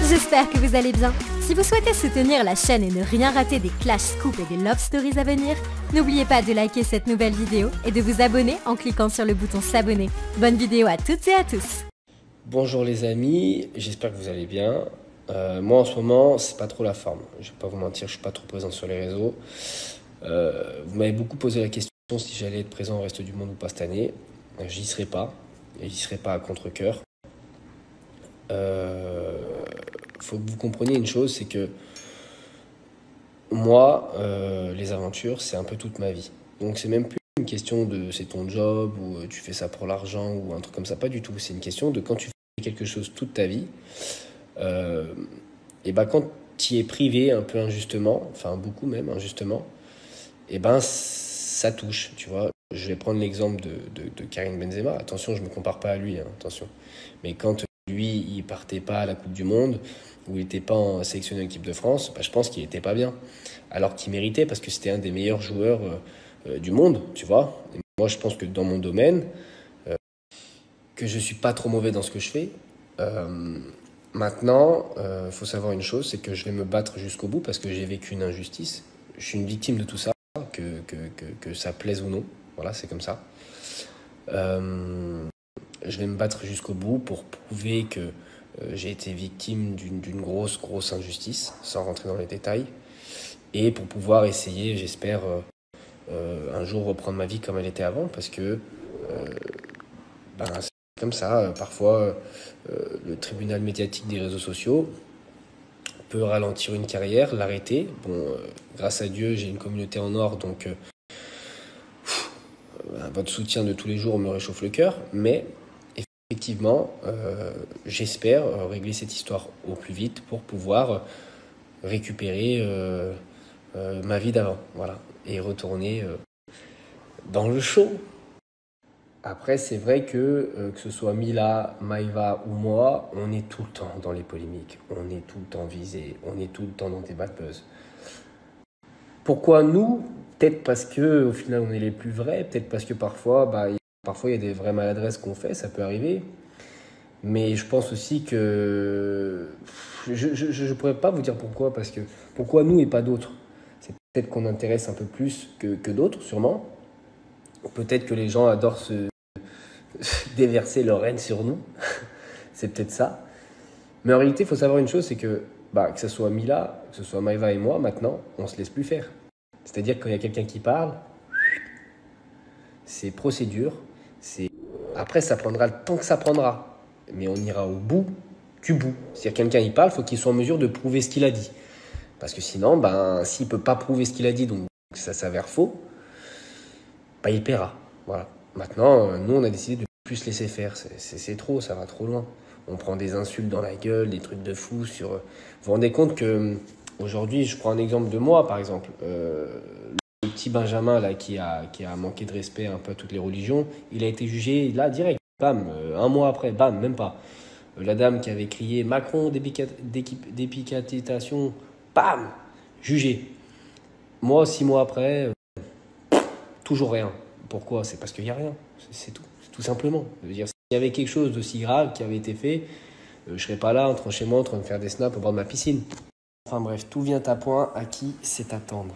j'espère que vous allez bien. Si vous souhaitez soutenir la chaîne et ne rien rater des Clash Scoop et des Love Stories à venir, n'oubliez pas de liker cette nouvelle vidéo et de vous abonner en cliquant sur le bouton s'abonner. Bonne vidéo à toutes et à tous. Bonjour les amis, j'espère que vous allez bien. Moi en ce moment, c'est pas trop la forme. Je vais pas vous mentir, je suis pas trop présent sur les réseaux. Vous m'avez beaucoup posé la question si j'allais être présent au Reste du Monde ou pas cette année. J'y serai pas, et j'y serai pas à contre-cœur. Faut que vous compreniez une chose, c'est que moi, les aventures, c'est un peu toute ma vie. Donc c'est même plus une question de c'est ton job ou tu fais ça pour l'argent ou un truc comme ça, pas du tout. C'est une question de quand tu fais quelque chose toute ta vie, et ben quand tu y es privé un peu injustement, enfin beaucoup même injustement, et ben ça touche, tu vois. Je vais prendre l'exemple de Karim Benzema. Attention, je me compare pas à lui, hein, attention. Mais quand lui, il partait pas à la Coupe du Monde, ou il n'était pas sélectionné en équipe de France, bah, je pense qu'il était pas bien. Alors qu'il méritait, parce que c'était un des meilleurs joueurs du monde, tu vois. Et moi, je pense que dans mon domaine, que je suis pas trop mauvais dans ce que je fais. Maintenant, faut savoir une chose, c'est que je vais me battre jusqu'au bout, parce que j'ai vécu une injustice. Je suis une victime de tout ça, que ça plaise ou non. Voilà, c'est comme ça. Je vais me battre jusqu'au bout pour prouver que j'ai été victime d'une grosse injustice, sans rentrer dans les détails, et pour pouvoir essayer, j'espère, un jour reprendre ma vie comme elle était avant, parce que c'est comme ça, parfois le tribunal médiatique des réseaux sociaux peut ralentir une carrière, l'arrêter. Bon, grâce à Dieu, j'ai une communauté en or, donc votre soutien de tous les jours me réchauffe le cœur, mais effectivement, j'espère régler cette histoire au plus vite pour pouvoir récupérer ma vie d'avant, voilà, et retourner dans le show. Après, c'est vrai que ce soit Mila, Maïva ou moi, on est tout le temps dans les polémiques, on est tout le temps visé, on est tout le temps dans des bad buzz. Pourquoi nous? Peut-être parce que au final on est les plus vrais, peut-être parce que parfois il y a des vraies maladresses qu'on fait, ça peut arriver. Mais je pense aussi que je pourrais pas vous dire pourquoi, parce que pourquoi nous et pas d'autres? C'est peut-être qu'on intéresse un peu plus que d'autres, sûrement. Peut-être que les gens adorent se déverser leur haine sur nous. C'est peut-être ça. Mais en réalité, il faut savoir une chose, c'est que ce soit Mila, que ce soit Maïva et moi, maintenant, on se laisse plus faire. C'est-à-dire que quand il y a quelqu'un qui parle, c'est procédure. Après, ça prendra le temps que ça prendra. Mais on ira au bout du bout. C'est-à-dire que quelqu'un il parle, il faut qu'il soit en mesure de prouver ce qu'il a dit. Parce que sinon, s'il ne peut pas prouver ce qu'il a dit, donc ça s'avère faux, il paiera. Voilà. Maintenant, nous, on a décidé de ne plus se laisser faire. C'est trop, ça va trop loin. On prend des insultes dans la gueule, des trucs de fou sur... Vous vous rendez compte que aujourd'hui, je prends un exemple de moi, par exemple. Le petit Benjamin là, qui a manqué de respect un peu à toutes les religions, il a été jugé là direct. Bam, un mois après, bam, même pas. La dame qui avait crié Macron, dépicatétation, bam, jugé. Moi, 6 mois après, toujours rien. Pourquoi? C'est parce qu'il n'y a rien. C'est tout. Tout simplement. Je veux dire, s'il y avait quelque chose d'aussi grave qui avait été fait, je ne serais pas là, chez moi, en train de faire des snaps au bord de ma piscine. Enfin bref, tout vient à point. À qui c'est attendre?